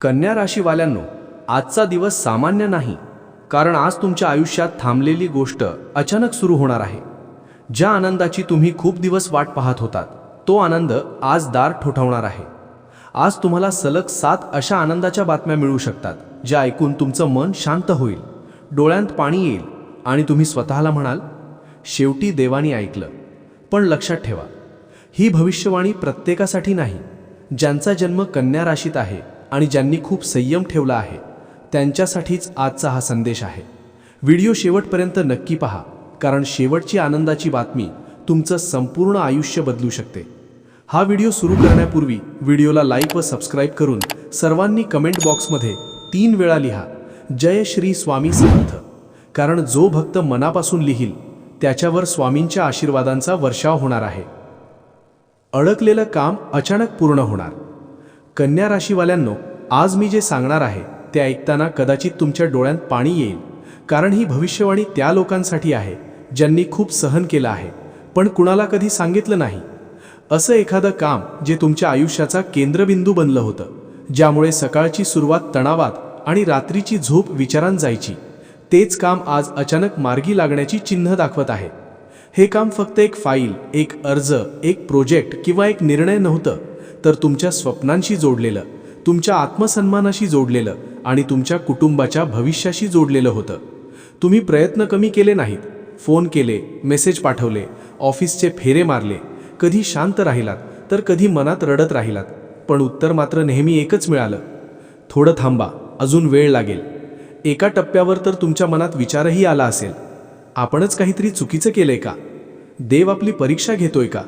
कन्या राशीवाल्यांनो, आजचा दिवस सामान्य नाही, कारण आज तुमच्या आयुष्यात थांबलेली गोष्ट अचानक सुरू होणार आहे. ज्या आनंदाची तुम्ही खूप दिवस वाट पाहत होतात, तो आनंद आज दार ठोठावणार आहे. आज तुम्हाला सलग 7 अशा आनंदाच्या बातम्या मिळू शकतात, ज्या ऐकून तुमचं मन शांत होईल, डोळ्यांत पाणी येईल आणि तुम्ही स्वतःला म्हणाल, शेवटी देवानी ऐकलं. पण लक्षात ठेवा, ही भविष्यवाणी प्रत्येकासाठी नाही. ज्यांचा जन्म कन्या राशीत आहे आणि ज्यांनी खूप संयम ठेवला आहे, त्यांच्यासाठीच आजचा हा संदेश आहे. व्हिडिओ शेवटपर्यंत नक्की पहा, कारण शेवटची आनंदाची बातमी तुमचं संपूर्ण आयुष्य बदलू शकते. हा व्हिडिओ सुरू करण्यापूर्वी व्हिडिओला लाईक व सबस्क्राईब करून सर्वांनी कमेंट बॉक्समध्ये 3 वेळा लिहा, जय श्री स्वामी समर्थ. कारण जो भक्त मनापासून लिहील, त्याच्यावर स्वामींच्या आशीर्वादांचा वर्षाव होणार आहे. अडकलेलं काम अचानक पूर्ण होणार. कन्या राशीवाल्यांनो, आज मी जे सांगणार आहे ते ऐकताना कदाचित तुमच्या डोळ्यात पाणी येईल, कारण ही भविष्यवाणी त्या लोकांसाठी आहे ज्यांनी खूप सहन केलं आहे, पण कुणाला कधी सांगितलं नाही. असं एखादं काम जे तुमच्या आयुष्याचा केंद्रबिंदू बनलं होतं, ज्यामुळे सकाळची सुरुवात तणावात आणि रात्रीची झोप विचारांत जायची, तेच काम आज अचानक मार्गी लागण्याची चिन्ह दाखवत आहे. हे काम फक्त एक फाईल, एक अर्ज, एक प्रोजेक्ट किंवा एक निर्णय नव्हतं, तर तुमच्या स्वप्नांशी जोडलेलं, तुमच्या आत्मसन्मानाशी जोडलेलं आणि तुमच्या कुटुंबाच्या भविष्याशी जोडलेलं होतं. तुम्ही प्रयत्न कमी केले नाहीत, फोन केले, मेसेज पाठवले, ऑफिसचे फेरे मारले, कधी शांत राहिलात तर कधी मनात रडत राहिलात, पण उत्तर मात्र नेहमी एकच मिळालं, थोडं थांबा, अजून वेळ लागेल. एका टप्प्यावर तर तुमच्या मनात विचारही आला असेल, आपणच काहीतरी चुकीचं केलंय का? देव आपली परीक्षा घेतोय का?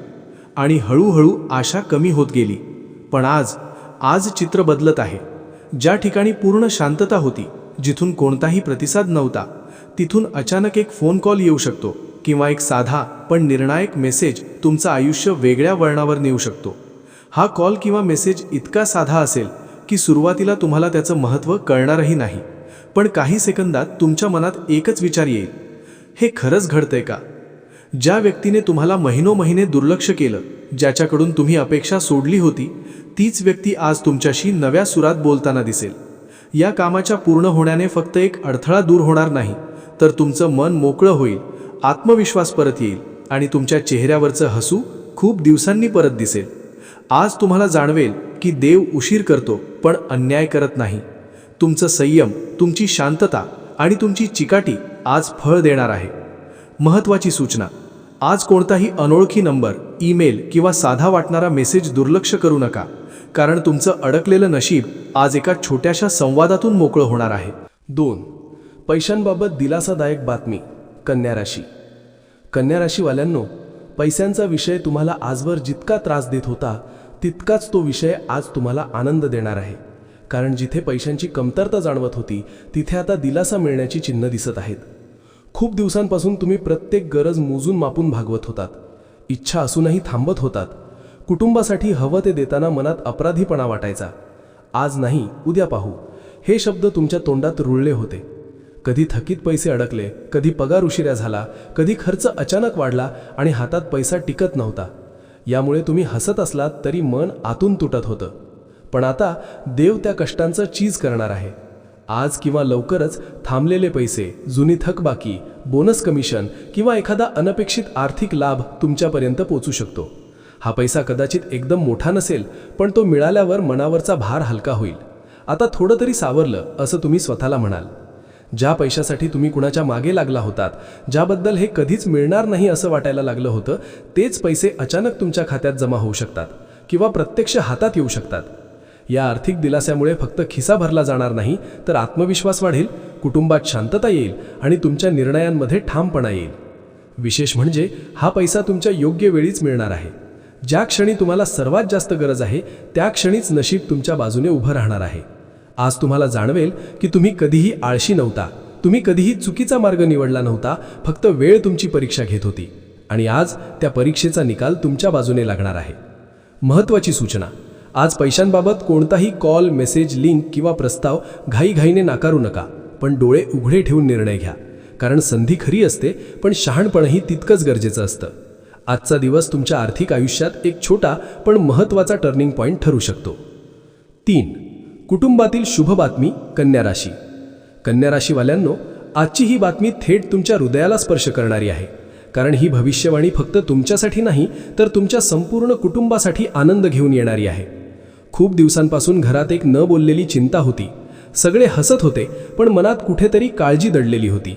आणि हळूहळू आशा कमी होत गेली. पण आज चित्र बदलत आहे. ज्या ठिकाणी पूर्ण शांतता होती, जिथून कोणताही प्रतिसाद नव्हता, तिथून अचानक एक फोन कॉल येऊ शकतो किंवा एक साधा पण निर्णायक मेसेज तुमचं आयुष्य वेगळ्या वळणावर नेऊ शकतो. हा कॉल किंवा मेसेज इतका साधा असेल की सुरुवातीला तुम्हाला त्याचं महत्त्व कळणारही नाही, पण काही सेकंदात तुमच्या मनात एकच विचार येईल, हे खरंच घडतंय का? ज्या व्यक्तीने तुम्हाला महिनोमहिने दुर्लक्ष केलं, ज्याच्याकडून तुम्ही अपेक्षा सोडली होती, तीच व्यक्ती आज तुमच्याशी नव्या सुरात बोलताना दिसेल. या कामाच्या पूर्ण होण्याने फक्त एक अडथळा दूर होणार नाही, तर तुमचं मन मोकळं होईल, आत्मविश्वास परत येईल आणि तुमच्या चेहऱ्यावरचं हसू खूप दिवसांनी परत दिसेल. आज तुम्हाला जाणवेल की देव उशीर करतो, पण अन्याय करत नाही. तुमचं संयम, तुमची शांतता आणि तुमची चिकाटी आज फळ देणार आहे. महत्त्वाची सूचना, आज कोणताही अनोळखी नंबर, ईमेल किंवा साधा वाटणारा मेसेज दुर्लक्ष करू नका, कारण तुमचं अडकलेलं नशीब आज एका छोट्याशा संवादातून मोकळं होणार आहे. 2. पैशांबाबत दिलासादायक बातमी. कन्या राशी. कन्या राशीवाल्यांनो, पैशांचा विषय तुम्हाला आजवर जितका त्रास देत होता, तितकाच तो विषय आज तुम्हाला आनंद देणार आहे. कारण जिथे पैशांची कमतरता जाणवत होती, तिथे आता दिलासा मिळण्याची चिन्ह दिसत आहेत. खूप दिवसांपासून तुम्ही प्रत्येक गरज मोजून मापून भागवत होतात, इच्छा असूनही थांबत होतात. कुटुंबासाठी हवं ते देताना मनात अपराधीपणा वाटायचा. आज नाही, उद्या पाहू, हे शब्द तुमच्या तोंडात रुळले होते. कधी थकीत पैसे अडकले, कधी पगार उशिरा झाला, कधी खर्च अचानक वाढला आणि हातात पैसा टिकत नव्हता. यामुळे तुम्ही हसत असलात तरी मन आतून तुटत होतं. पण आता देव त्या कष्टांचं चीज करणार आहे. आज किंवा लवकरच थांबलेले पैसे, जुनी थकबाकी, बोनस कमिशन किंवा एखादा अनपेक्षित आर्थिक लाभ तुमच्यापर्यंत पोचू शकतो. हा पैसा कदाचित एकदम मोठा नसेल, पण तो मिळाल्यावर मनावरचा भार हलका होईल. आता थोडं तरी सावरलं असं तुम्ही स्वतःला म्हणाल. ज्या पैशासाठी तुम्ही कुणाच्या मागे लागला होतात, ज्याबद्दल हे कधीच मिळणार नाही असं वाटायला लागलं होतं, तेच पैसे अचानक तुमच्या खात्यात जमा होऊ शकतात किंवा प्रत्यक्ष हातात येऊ शकतात. या आर्थिक दिलास्यामुळे फक्त खिसा भरला जाणार नाही, तर आत्मविश्वास वाढेल, कुटुंबात शांतता येईल आणि तुमच्या निर्णयांमध्ये ठामपणा येईल. विशेष म्हणजे हा पैसा तुमच्या योग्य वेळीच मिळणार आहे. ज्या क्षणी तुम्हाला सर्वात जास्त गरज आहे, त्या क्षणीच नशीब तुमच्या बाजूने उभं राहणार आहे. आज तुम्हाला जाणवेल की तुम्ही कधीही आळशी नव्हता, तुम्ही कधीही चुकीचा मार्ग निवडला नव्हता, फक्त वेळ तुमची परीक्षा घेत होती आणि आज त्या परीक्षेचा निकाल तुमच्या बाजूने लागणार आहे. महत्त्वाची सूचना, आज पैशांबाबत कोणताही कॉल, मेसेज, लिंक किंवा प्रस्ताव घाईघाईने नाकारू नका, पण डोळे उघडे ठेवून निर्णय घ्या. कारण संधी खरी असते, पण शहाणपणही तितकंच गरजेचं असतं. आजचा दिवस तुमच्या आर्थिक आयुष्यात एक छोटा पण महत्त्वाचा टर्निंग पॉईंट ठरू शकतो. 3. कुटुंबातील शुभ बातमी कन्या राशी. कन्या राशीवाल्यांनो, आजची ही बातमी थेट तुमच्या हृदयाला स्पर्श करणारी आहे. कारण ही भविष्यवाणी फक्त तुमच्यासाठी नाही, तर तुमच्या संपूर्ण कुटुंबासाठी आनंद घेऊन येणारी आहे. खूप दिवसांपासून घरात एक न बोललेली चिंता होती. सगळे हसत होते, पण मनात कुठेतरी काळजी दडलेली होती.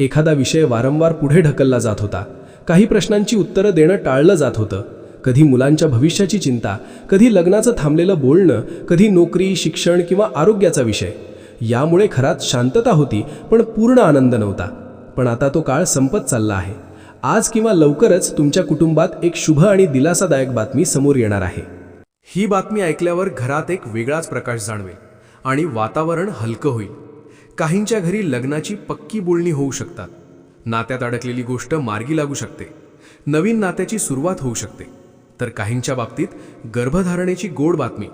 एखादा विषय वारंवार पुढे ढकलला जात होता. काही प्रश्नांची उत्तरं देणं टाळलं जात होतं. कधी मुलांच्या भविष्याची चिंता, कधी लग्नाचं थांबलेलं बोलणं, कधी नोकरी, शिक्षण किंवा आरोग्याचा विषय. यामुळे घरात शांतता होती, पण पूर्ण आनंद नव्हता. पण आता तो काळ संपत चालला आहे. आज किंवा लवकरच तुमच्या कुटुंबात एक शुभ आणि दिलासादायक बातमी समोर येणार आहे. ही बातमी ऐकल्यावर घरात एक वेगळाच प्रकाश जाणवेल आणि वातावरण हलकं होईल. काहींच्या घरी लग्नाची पक्की बोलणी होऊ शकतात. नात्यात अडकलेली गोष्ट मार्गी लागू शकते. नवीन नात्याची सुरुवात होऊ शकते. तर काहींच्या बाबतीत गर्भधारणेची गोड बातमी,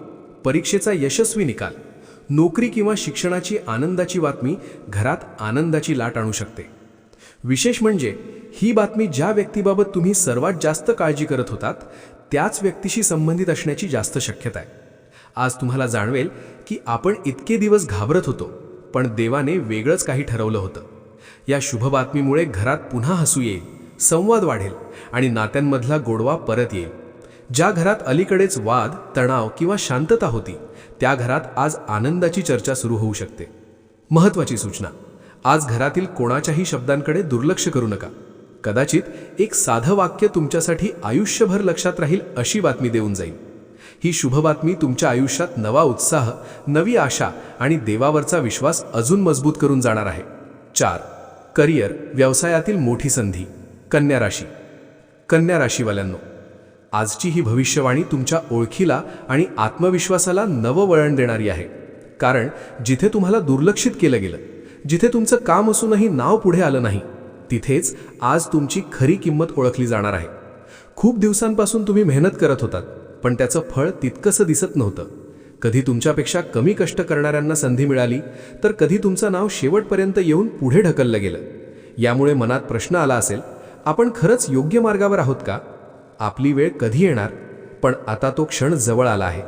परीक्षेचा यशस्वी निकाल, नोकरी किंवा शिक्षणाची आनंदाची बातमी घरात आनंदाची लाट आणू शकते. विशेष म्हणजे ही बातमी ज्या व्यक्तीबाबत तुम्ही सर्वात जास्त काळजी करत होतात त्याच व्यक्तीशी संबंधित असण्याची जास्त शक्यता आहे. आज तुम्हाला जाणवेल की आपण इतके दिवस घाबरत होतो, पण देवाने वेगळंच काही ठरवलं होतं. या शुभ बातमीमुळे घरात पुन्हा हसू येईल, संवाद वाढेल आणि नात्यांमधला गोडवा परत येईल. ज्या घरात अलीकडेच वाद, तणाव किंवा शांतता होती, त्या घरात आज आनंदाची चर्चा सुरू होऊ शकते. महत्त्वाची सूचना: आज घरातील कोणाच्याही शब्दांकडे दुर्लक्ष करू नका. कदाचित एक साधं वाक्य तुमच्यासाठी आयुष्यभर लक्षात राहील अशी बातमी देऊन जाईल. ही शुभ बातमी तुमच्या आयुष्यात नवा उत्साह, नवी आशा आणि देवावरचा विश्वास अजून मजबूत करून जाणार आहे. 4. करिअर, व्यवसायातील मोठी संधी. कन्या राशी. कन्या राशीवाल्यांनो, आजची ही भविष्यवाणी तुमच्या ओळखीला आणि आत्मविश्वासाला नवं वळण देणारी आहे. कारण जिथे तुम्हाला दुर्लक्षित केलं गेलं, जिथे तुमचं काम असूनही नाव पुढे आलं नाही, तिथेच आज तुमची खरी किंमत ओळखली जाणार आहे. खूप दिवसांपासून तुम्ही मेहनत करत होतात, पण त्याचं फळ तितकंसं दिसत नव्हतं. कधी तुमच्यापेक्षा कमी कष्ट करणाऱ्यांना संधी मिळाली, तर कधी तुमचं नाव शेवटपर्यंत येऊन पुढे ढकललं गेलं. यामुळे मनात प्रश्न आला असेल, आपण खरंच योग्य मार्गावर आहोत का? आपली वेळ कधी येणार? पण आता तो क्षण जवळ आला आहे.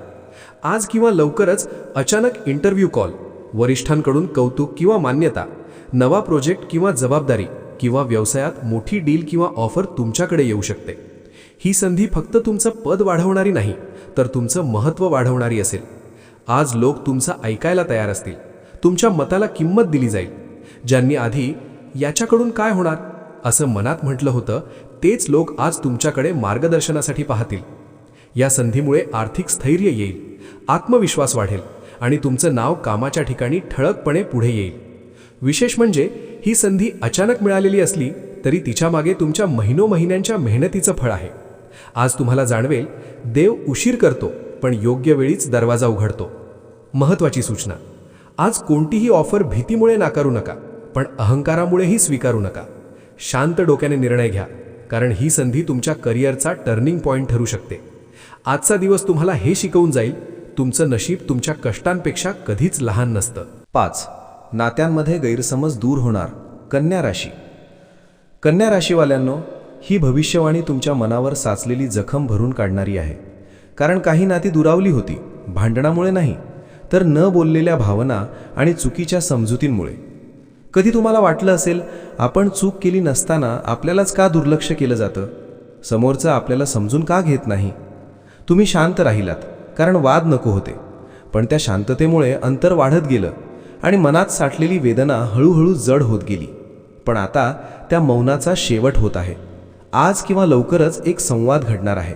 आज किंवा लवकरच अचानक इंटरव्ह्यू कॉल, वरिष्ठांकडून कौतुक किंवा मान्यता, नवा प्रोजेक्ट किंवा जबाबदारी किंवा व्यवसायात मोठी डील किंवा ऑफर तुमच्याकडे येऊ शकते. ही संधी फक्त तुमचं पद वाढवणारी नाही, तर तुमचं महत्त्व वाढवणारी असेल. आज लोक तुमचं ऐकायला तयार असतील. तुमच्या मताला किंमत दिली जाईल. ज्यांनी आधी याच्याकडून काय होणार असं मनात म्हटलं होतं, तेच लोक आज तुमच्याकडे मार्गदर्शनासाठी पाहतील. या संधीमुळे आर्थिक स्थैर्य येईल, आत्मविश्वास वाढेल आणि तुमचं नाव कामाच्या ठिकाणी ठळकपणे पुढे येईल. विशेष म्हणजे ही संधी अचानक मिळालेली असली तरी तिच्यामागे तुमच्या महिन्यांच्या मेहनतीचं फळ आहे. आज तुम्हाला जाणवेल, देव उशीर करतो, पण योग्य वेळीच दरवाजा उघडतो. महत्त्वाची सूचना: आज कोणतीही ऑफर भीतीमुळे नाकारू नका, पण अहंकारामुळेही स्वीकारू नका. शांत डोक्याने निर्णय घ्या, कारण ही संधी तुमच्या करिअरचा टर्निंग पॉईंट ठरू शकते. आजचा दिवस तुम्हाला हे शिकवून जाईल, तुमचं नशीब तुमच्या कष्टांपेक्षा कधीच लहान नसतं. 5. नात्यांमध्ये गैरसमज दूर होणार. कन्या राशी. कन्या राशीवाल्यांनो, ही भविष्यवाणी तुमच्या मनावर साचलेली जखम भरून काढणारी आहे. कारण काही नाती दुरावली होती, भांडणामुळे नाही, तर न बोललेल्या भावना आणि चुकीच्या समजुतींमुळे. कधी तुम्हाला वाटलं असेल, आपण चूक केली नसताना आपल्यालाच का दुर्लक्ष केलं जातं? समोरचं आपल्याला समजून का घेत नाही? तुम्ही शांत राहिलात, कारण वाद नको होते. पण त्या शांततेमुळे अंतर वाढत गेलं आणि मनात साठलेली वेदना हळूहळू जड होत गेली. पण आता त्या मौनाचा शेवट होत आहे. आज किंवा लवकरच एक संवाद घडणार आहे.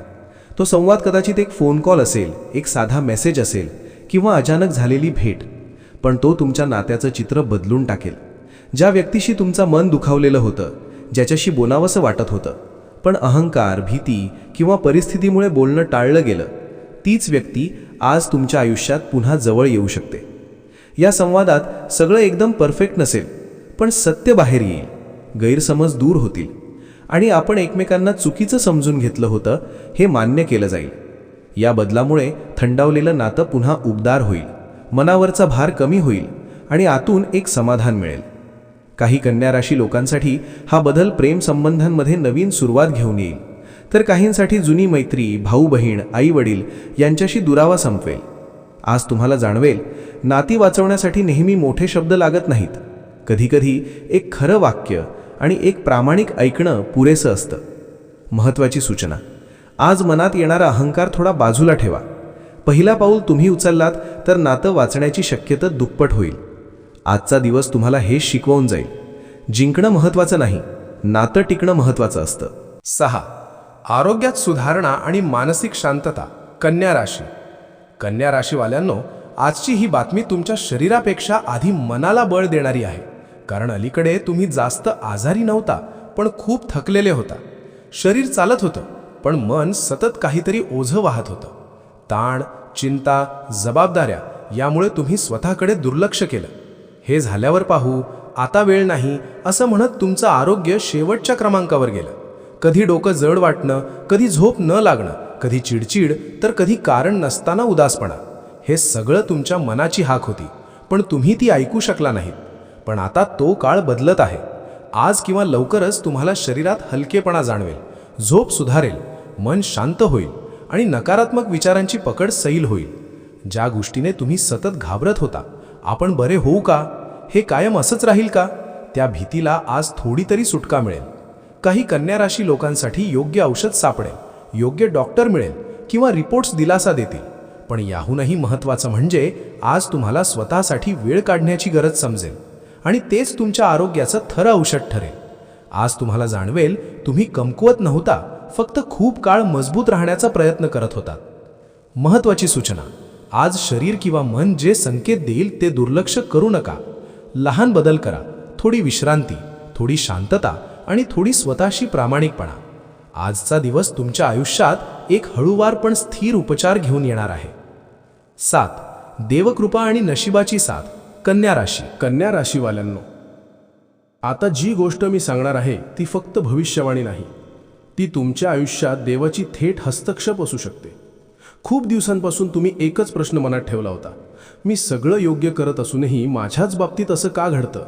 तो संवाद कदाचित एक फोन कॉल असेल, एक साधा मेसेज असेल किंवा अचानक झालेली भेट. पण तो तुमच्या नात्याचं चित्र बदलून टाकेल. ज्या व्यक्तीशी तुमचं मन दुखावलेलं होतं, ज्याच्याशी बोलावंसं वाटत होतं, पण अहंकार, भीती किंवा परिस्थितीमुळे बोलणं टाळलं गेलं, तीच व्यक्ती आज तुमच्या आयुष्यात पुन्हा जवळ येऊ शकते. या संवादात सगळं एकदम परफेक्ट नसेल, पण सत्य बाहेर येईल, गैरसमज दूर होतील आणि आपण एकमेकांना चुकीचं समजून घेतलं होतं हे मान्य केलं जाईल. या बदलामुळे थंडावलेलं नातं पुन्हा उबदार होईल, मनावरचा भार कमी होईल आणि आतून एक समाधान मिळेल. काही कन्या राशी लोकांसाठी हा बदल प्रेम संबंधांमध्ये नवीन सुरुवात घेऊन येईल, तर काहींसाठी जुनी मैत्री, भाऊ बहीण, आई वडील यांच्याशी दुरावा संपवेल. आज तुम्हाला जाणवेल, नाती वाचवण्यासाठी नेहमी मोठे शब्द लागत नाहीत. कधीकधी एक खरं वाक्य आणि एक प्रामाणिक ऐकणं पुरेसं असतं. महत्त्वाची सूचना: आज मनात येणारा अहंकार थोडा बाजूला ठेवा. पहिला पाऊल तुम्ही उचललात तर नातं वाचण्याची शक्यता दुप्पट होईल. आजचा दिवस तुम्हाला हेच शिकवून जाईल. जिंकणं महत्त्वाचं नाही, नातं टिकणं महत्त्वाचं असतं. 6. आरोग्यात सुधारणा आणि मानसिक शांतता. कन्या राशी. कन्या राशीवाल्यांनो, आजची ही बातमी तुमच्या शरीरापेक्षा आधी मनाला बळ देणारी आहे. कारण अलीकडे तुम्ही जास्त आजारी नव्हता, पण खूप थकलेले होता. शरीर चालत होतं, पण मन सतत काहीतरी ओझं वाहत होतं. ताण, चिंता, जबाबदाऱ्या यामुळे तुम्ही स्वतःकडे दुर्लक्ष केलं. हे झाल्यावर पाहू, आता वेळ नाही असं म्हणत तुमचं आरोग्य शेवटच्या क्रमांकावर गेलं. कधी डोकं जड वाटणं, कधी झोप न लागणं, कधी चिडचिड, तर कधी कारण नसताना उदासपणा. हे सगळं तुमच्या मनाची हाक होती, पण तुम्ही ती ऐकू शकला नाहीत. पण आता तो काळ बदलत आहे. आज किंवा लवकरच तुम्हाला शरीरात हलकेपणा जाणवेल, झोप सुधारेल, मन शांत होईल आणि नकारात्मक विचारांची पकड सैल होईल. ज्या गोष्टीने तुम्ही सतत घाबरत होता, आपण बरे होऊ का, हे कायम असंच राहील का, त्या भीतीला आज थोडी तरी सुटका मिळेल. काही कन्या राशी लोकांसाठी योग्य औषध सापडेल, योग्य डॉक्टर मिळेल किंवा रिपोर्ट्स दिलासा देतील. पण याहूनही महत्त्वाचं म्हणजे आज तुम्हाला स्वतःसाठी वेळ काढण्याची गरज समजेल आणि तेच तुमच्या आरोग्याचं खरं औषध ठरेल. आज तुम्हाला जाणवेल, तुम्ही कमकुवत नव्हता, फक्त खूप काळ मजबूत राहण्याचा प्रयत्न करत होतात. महत्त्वाची सूचना: आज शरीर किंवा मन जे संकेत देईल ते दुर्लक्ष करू नका. लहान बदल करा. थोडी विश्रांती, थोडी शांतता आणि थोडी स्वतःशी प्रामाणिकपणा. आजचा दिवस तुमच्या आयुष्यात एक हळूवार पण स्थिर उपचार घेऊन येणार आहे. 7. देवकृपा आणि नशिबाची साथ. कन्या राशी. कन्या राशीवाल्यांनो, आता जी गोष्ट मी सांगणार आहे ती फक्त भविष्यवाणी नाही, ती तुमच्या आयुष्यात देवाची थेट हस्तक्षेप असू शकते. खूप दिवसांपासून तुम्ही एकच प्रश्न मनात ठेवला होता: मी सगळं योग्य करत असूनही माझ्याच बाबतीत असं का घडतं?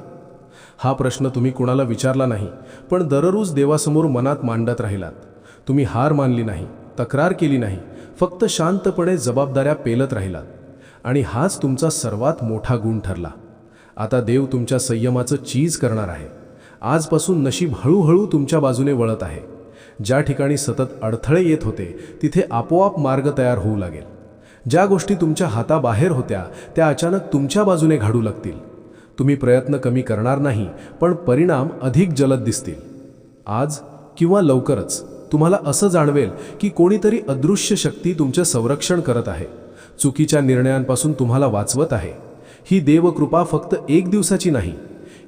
हा प्रश्न तुम्ही कुणाला विचारला नाही, पण दररोज देवासमोर मनात मांडत राहिलात. तुम्ही हार मानली नाही, तक्रार केली नाही, फक्त शांतपणे जबाबदाऱ्या पेलत राहिलात. आणि हाच तुमचा सर्वात मोठा गुण ठरला. आता देव तुमच्या संयमाचं चीज करणार आहे. आजपासून नशीब हळूहळू तुमच्या बाजूने वळत आहे. ज्या ठिकाणी सतत अडथळे येत होते तिथे आपोआप मार्ग तयार होऊ लागेल. ज्या गोष्टी तुमच्या हाताबाहेर होत्या त्या अचानक तुमच्या बाजूने घडू लागतील. तुम्ही प्रयत्न कमी करणार नाही, पण परिणाम अधिक जलद दिसतील. आज किंवा लवकरच तुम्हाला असं जाणवेल की कोणीतरी अदृश्य शक्ती तुमचे संरक्षण करत आहे, चुकीच्या निर्णयांपासून तुम्हाला वाचवत आहे. ही देवकृपा फक्त एक दिवसाची नाही,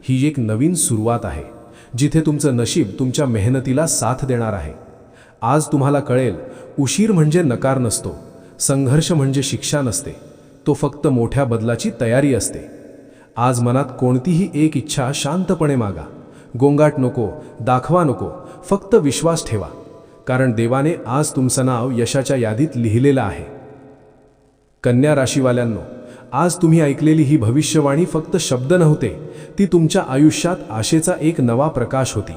ही एक नवीन सुरुवात आहे, जिथे तुमचं नशीब तुमच्या मेहनतीला साथ देणार आहे. आज तुम्हाला कळेल, उशीर म्हणजे नकार नसतो, संघर्ष म्हणजे शिक्षा नसते, तो फक्त मोठ्या बदलाची तयारी असते. आज मनात कोणतीही एक इच्छा शांतपणे मागा. गोंगाट नको, दाखवा नको, फक्त विश्वास ठेवा, कारण देवाने आज तुमचं नाव यशाच्या यादीत लिहिलेलं आहे. कन्या राशीवाल्यांनो, आज तुम्ही ऐकलेली ही भविष्यवाणी फक्त शब्द नव्हते, ती तुमच्या आयुष्यात आशेचा एक नवा प्रकाश होती.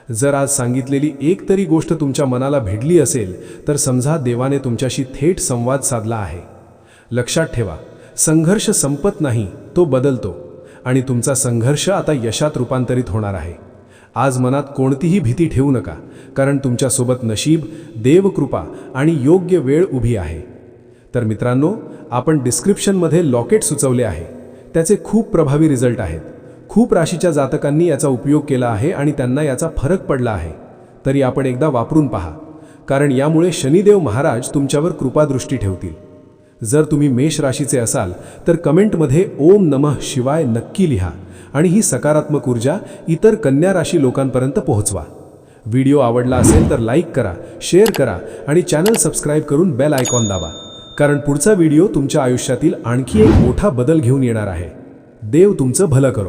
जर आज सांगितलेली एक तरी गोष्ट तुमच्या मनाला भिडली असेल तर समजा देवाने तुमच्याशी थेट संवाद साधला आहे. लक्षात ठेवा, संघर्ष संपत नाही, तो बदलतो आणि तुमचा संघर्ष आता यशात रूपांतरित होणार आहे. आज मनात कोणतीही भीती ठेवू नका, कारण तुमच्यासोबत नशीब, देवकृपा आणि योग्य वेळ उभी आहे. तर मित्रांनो, आपण डिस्क्रिप्शनमध्ये लॉकेट सुचवले आहे. त्याचे खूप प्रभावी रिझल्ट आहेत. खूप राशीच्या जातकांनी याचा उपयोग केला आहे आणि त्यांना याचा फरक पडला आहे. तरी आपण एकदा वापरून पहा, कारण यामुळे शनिदेव महाराज तुमच्यावर कृपादृष्टी ठेवतील. जर तुम्ही मेष राशीचे असाल तर कमेंटमध्ये ओम नमः शिवाय नक्की लिहा आणि ही सकारात्मक ऊर्जा इतर कन्या राशी लोकांपर्यंत पोहोचवा. व्हिडिओ आवडला असेल तर लाईक करा, शेअर करा आणि चॅनल सबस्क्राईब करून बेल आयकॉन दाबा, कारण पुढचा व्हिडिओ तुमच्या आयुष्यातील आणखी एक मोठा बदल घेऊन येणार आहे. देव तुमचं भलं करो.